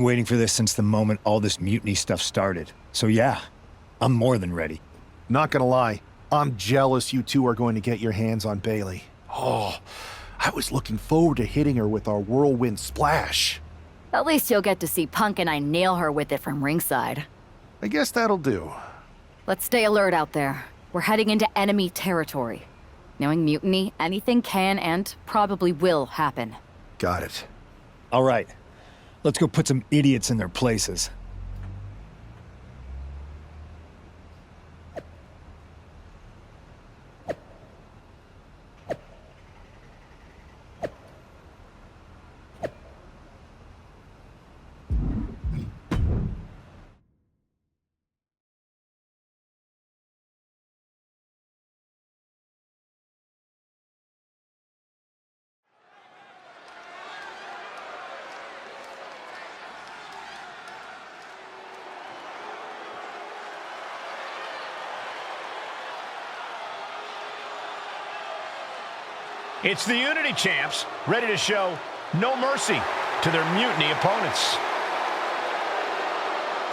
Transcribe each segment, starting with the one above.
Waiting for this since the moment all this mutiny stuff started. So yeah, I'm more than ready. Not gonna lie, I'm jealous you two are going to get your hands on Bailey. Oh, I was looking forward to hitting her with our whirlwind splash. At least you'll get to see Punk and I nail her with it from ringside. I guess that'll do. Let's stay alert out there. We're heading into enemy territory. Knowing mutiny, anything can and probably will happen. Got it. All right, let's go put some idiots in their places. It's the Unity Champs, ready to show no mercy to their mutiny opponents.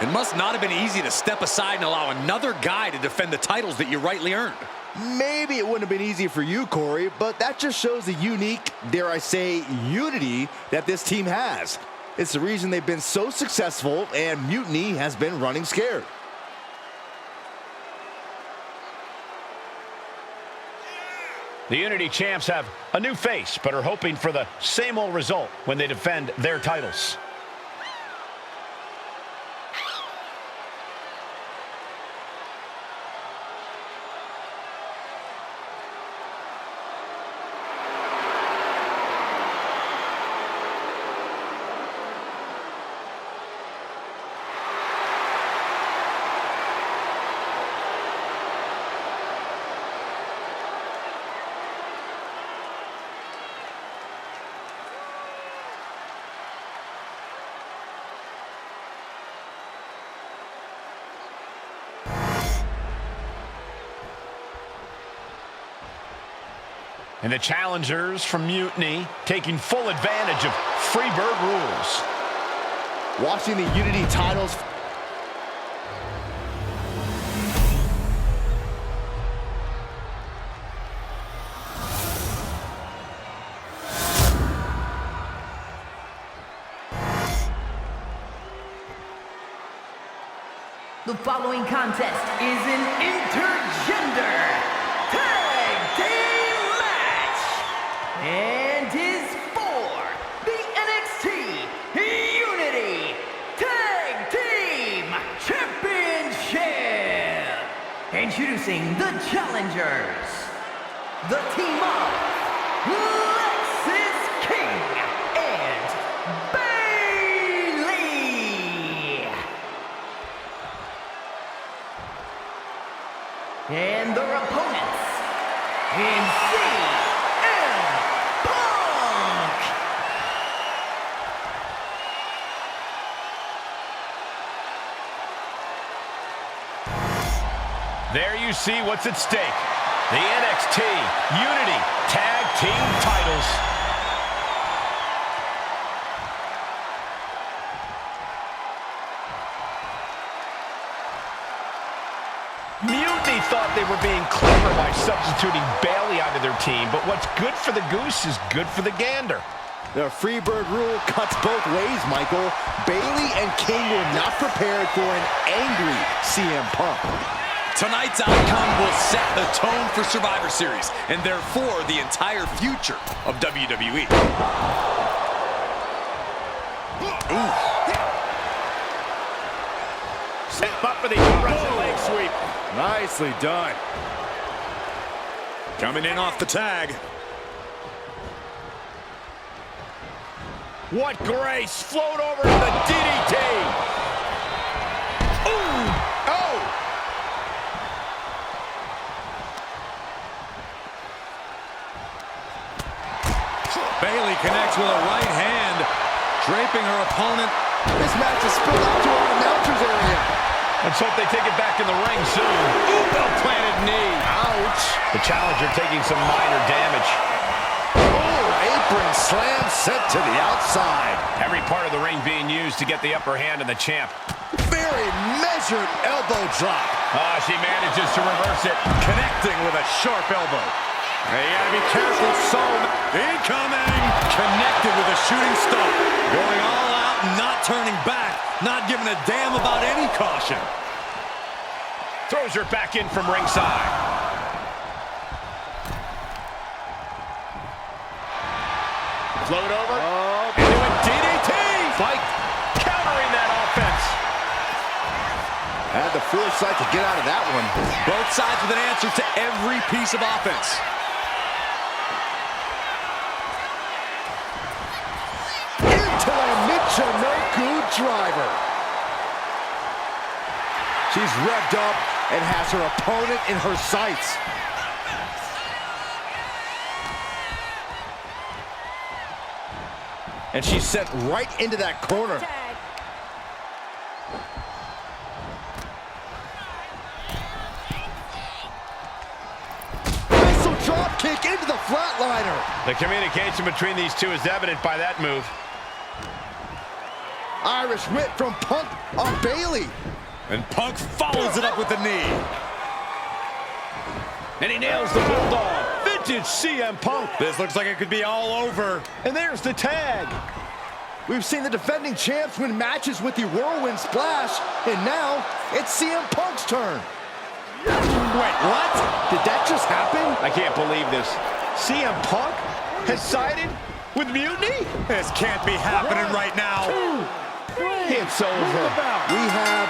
It must not have been easy to step aside and allow another guy to defend the titles that you rightly earned. Maybe it wouldn't have been easy for you, Corey, but that just shows the unique, dare I say, unity that this team has. It's the reason they've been so successful, and mutiny has been running scared. The Unity Champs have a new face, but are hoping for the same old result when they defend their titles. And the challengers from Mutiny taking full advantage of Freebird rules. Watching the Unity titles. The following contest is an intergender tag team match and is for the NXT Unity Tag Team Championship. Introducing the challengers, the team of Lexis King and Bailey. And their opponents in CM Punk. There you see what's at stake. The NXT Unity Tag Team titles. Mutiny thought they were being clever by substituting Bailey onto their team, but what's good for the goose is good for the gander. The Freebird rule cuts both ways, Michael. Bailey and King were not prepared for an angry CM Punk. Tonight's outcome will set the tone for Survivor Series, and therefore the entire future of WWE. Ooh. Set up for the Russian leg sweep. Nicely done. Coming in off the tag. What grace! Float over to the DDT! Ooh! Oh! Bailey connects with a right hand, draping her opponent. This match is spilled out to our announcers area. Let's hope they take it back in the ring soon. Ooh, well-planted knee. Ouch. The challenger taking some minor damage. Oh, a Spring slam sent to the outside. Every part of the ring being used to get the upper hand of the champ. Very measured elbow drop. She manages to reverse it. Connecting with a sharp elbow. Hey, you gotta be careful. So Incoming! Connected with a shooting star. Going all out and not turning back. Not giving a damn about any caution. throws her back in from ringside. Float over. Into a DDT. Fight. Countering that offense. Had the foresight to get out of that one. Both sides with an answer to every piece of offense. Into a Michinoku driver. She's revved up and has her opponent in her sights. And she's sent right into that corner. Missile drop kick into the flatliner. The communication between these two is evident by that move. Irish whip from Punk on Bailey. And Punk follows it up with the knee. And he nails the Bulldog. Vintage CM Punk. This looks like it could be all over. And there's the tag. We've seen the defending champs win matches with the Whirlwind Splash, and now it's CM Punk's turn. Wait, what? Did that just happen? I can't believe this. CM Punk has sided with Mutiny? This can't be happening right now. It's over. We have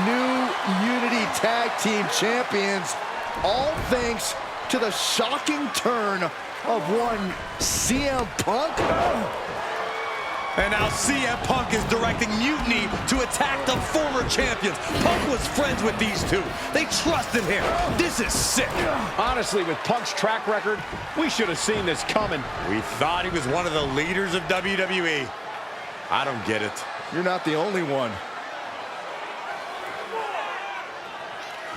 new Unity Tag Team Champions, all thanks to the shocking turn of one CM Punk. And now CM Punk is directing Mutiny to attack the former champions. Punk was friends with these two. They trusted him. This is sick. Honestly, with Punk's track record, we should have seen this coming. We thought he was one of the leaders of WWE. I don't get it. You're not the only one.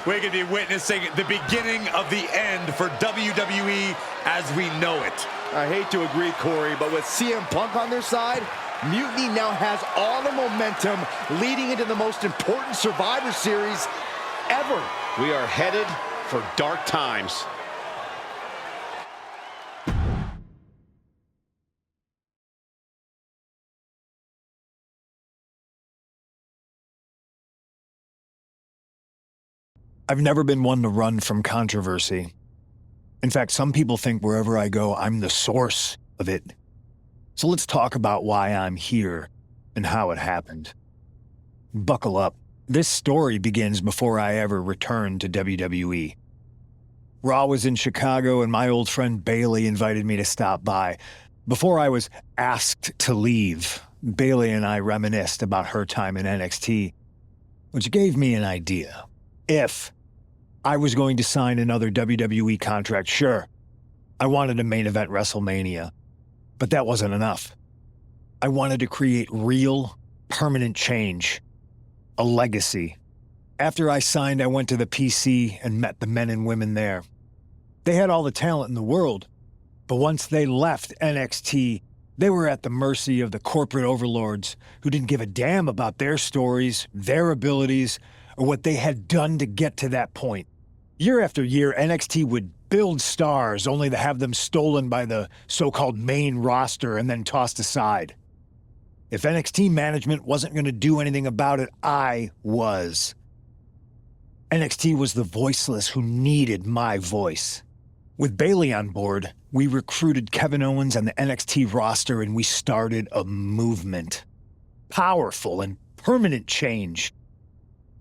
We could be witnessing the beginning of the end for WWE as we know it. I hate to agree, Corey, but with CM Punk on their side, Mutiny now has all the momentum leading into the most important Survivor Series ever. We are headed for dark times. I've never been one to run from controversy. In fact, some people think wherever I go, I'm the source of it. So let's talk about why I'm here and how it happened. Buckle up. This story begins before I ever returned to WWE. Raw was in Chicago and my old friend Bailey invited me to stop by. Before I was asked to leave, Bailey and I reminisced about her time in NXT, which gave me an idea. If I was going to sign another WWE contract, sure, I wanted to main event WrestleMania, but that wasn't enough. I wanted to create real, permanent change, a legacy. After I signed, I went to the PC and met the men and women there. They had all the talent in the world, but once they left NXT, they were at the mercy of the corporate overlords who didn't give a damn about their stories, their abilities, or what they had done to get to that point. Year after year, NXT would build stars only to have them stolen by the so-called main roster and then tossed aside. If NXT management wasn't going to do anything about it, I was. NXT was the voiceless who needed my voice. With Bailey on board, we recruited Kevin Owens and the NXT roster and we started a movement. Powerful and permanent change.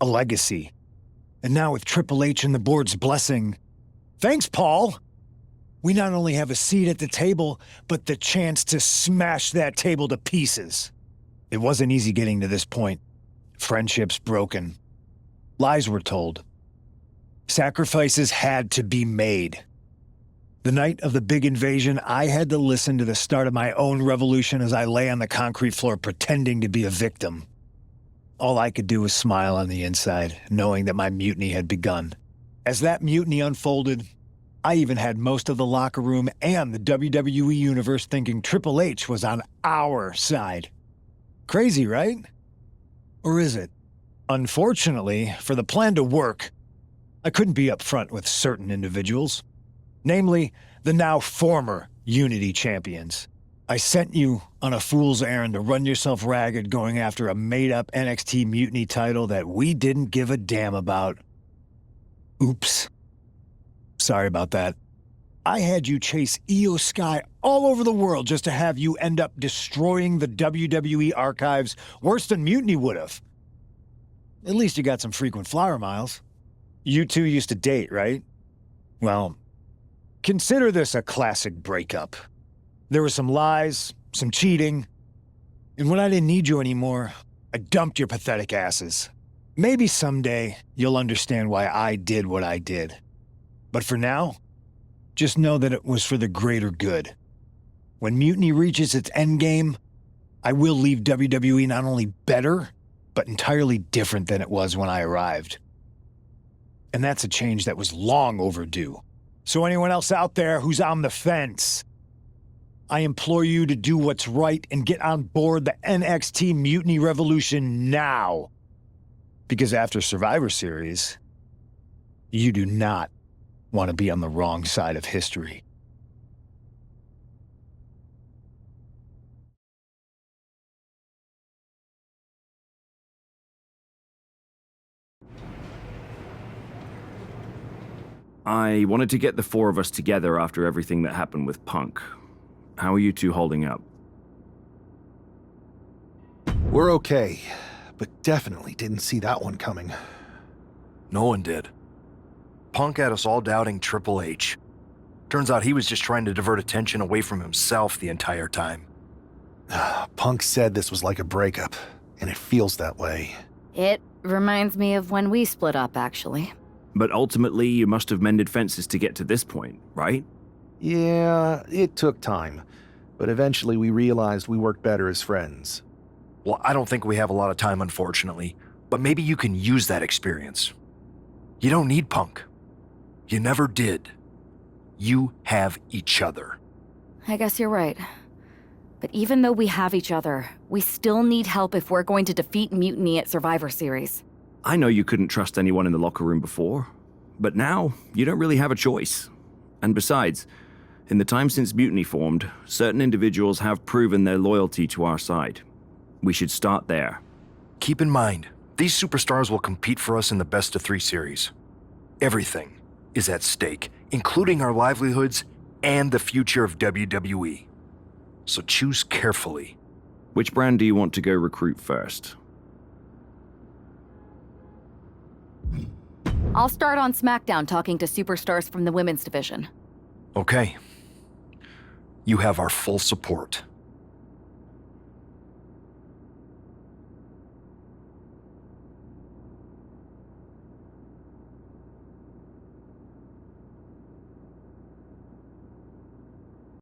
A legacy. And now with Triple H and the board's blessing, thanks, Paul! We not only have a seat at the table, but the chance to smash that table to pieces. It wasn't easy getting to this point. Friendships broken. Lies were told. Sacrifices had to be made. The night of the big invasion, I had to listen to the start of my own revolution as I lay on the concrete floor pretending to be a victim. All I could do was smile on the inside, knowing that my mutiny had begun. As that mutiny unfolded, I even had most of the locker room and the WWE Universe thinking Triple H was on our side. Crazy, right? Or is it? Unfortunately, for the plan to work, I couldn't be upfront with certain individuals. Namely, the now former Unity champions. I sent you on a fool's errand to run yourself ragged going after a made-up NXT Mutiny title that we didn't give a damn about. Oops. Sorry about that. I had you chase Io Sky all over the world just to have you end up destroying the WWE archives worse than Mutiny would have. At least you got some frequent flyer miles. You two used to date, right? Well, consider this a classic breakup. There were some lies, some cheating, and when I didn't need you anymore, I dumped your pathetic asses. Maybe someday you'll understand why I did what I did. But for now, just know that it was for the greater good. When Mutiny reaches its endgame, I will leave WWE not only better, but entirely different than it was when I arrived. And that's a change that was long overdue. So anyone else out there who's on the fence, I implore you to do what's right and get on board the NXT Mutiny Revolution now. Because after Survivor Series, you do not want to be on the wrong side of history. I wanted to get the four of us together after everything that happened with Punk. How are you two holding up? We're okay, but definitely didn't see that one coming. No one did. Punk had us all doubting Triple H. Turns out he was just trying to divert attention away from himself the entire time. Punk said this was like a breakup, and it feels that way. It reminds me of when we split up, actually. But ultimately, you must have mended fences to get to this point, right? Yeah, it took time, but eventually we realized we worked better as friends. Well, I don't think we have a lot of time, unfortunately, but maybe you can use that experience. You don't need Punk. You never did. You have each other. I guess you're right. But even though we have each other, we still need help if we're going to defeat Mutiny at Survivor Series. I know you couldn't trust anyone in the locker room before, but now you don't really have a choice. And besides, in the time since Mutiny formed, certain individuals have proven their loyalty to our side. We should start there. Keep in mind, these superstars will compete for us in the best-of-3 series. Everything is at stake, including our livelihoods and the future of WWE. So choose carefully. Which brand do you want to go recruit first? I'll start on SmackDown talking to superstars from the women's division. Okay. You have our full support.